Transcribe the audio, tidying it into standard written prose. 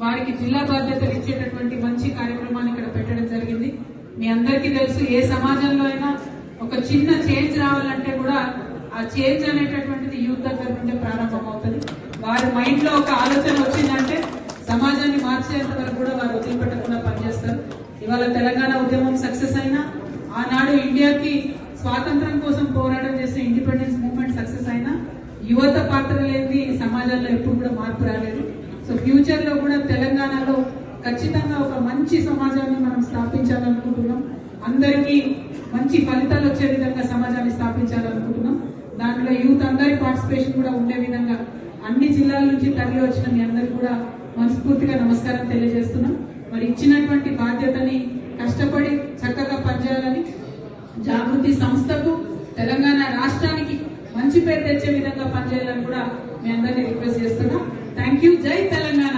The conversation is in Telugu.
వారికి జిల్లా బాధ్యతలు ఇచ్చేటటువంటి మంచి కార్యక్రమాన్ని ఇక్కడ పెట్టడం జరిగింది. మీ అందరికీ తెలుసు, ఏ సమాజంలో అయినా ఒక చిన్న చేంజ్ రావాలంటే కూడా ఆ చేంజ్ అనేటటువంటిది యూత్ దగ్గర నుండే ప్రారంభం అవుతుంది. వారి మైండ్ లో ఒక ఆలోచన వచ్చిందంటే సమాజాన్ని మార్చేంత వరకు కూడా వారు వదిలిపెట్టకుండా పనిచేస్తారు. ఇవాళ తెలంగాణ ఉద్యమం సక్సెస్ అయినా, ఆనాడు ఇండియాకి స్వాతంత్రం కోసం పోరాటం చేసిన ఇండిపెండెన్స్ మూవ్మెంట్ సక్సెస్ అయినా యువత పాత్ర లేని సమాజంలో ఎప్పుడు కూడా మార్పు రాలేదు. సో ఫ్యూచర్ లో కూడా తెలంగాణలో ఖచ్చితంగా ఒక మంచి సమాజాన్ని మనం స్థాపించాలనుకుంటున్నాం. అందరికీ మంచి ఫలితాలు వచ్చే విధంగా సమాజాన్ని స్థాపించాలనుకుంటున్నాం. దాంట్లో యూత్ అందరి పార్టిసిపేషన్ కూడా ఉండే విధంగా అన్ని జిల్లాల నుంచి తరలి వచ్చిన మీ అందరికీ కూడా మనస్ఫూర్తిగా నమస్కారం తెలియజేస్తున్నాం. మరి ఇచ్చినటువంటి బాధ్యతని కష్టపడి చక్కగా పనిచేయాలని, జాగృతి సంస్థకు తెలంగాణ రాష్ట్రానికి మంచి పేరు తెచ్చే విధంగా పనిచేయాలని కూడా మీ అందరినీ రిక్వెస్ట్ చేస్తున్నాం. Thank you. జై తెలంగాణ.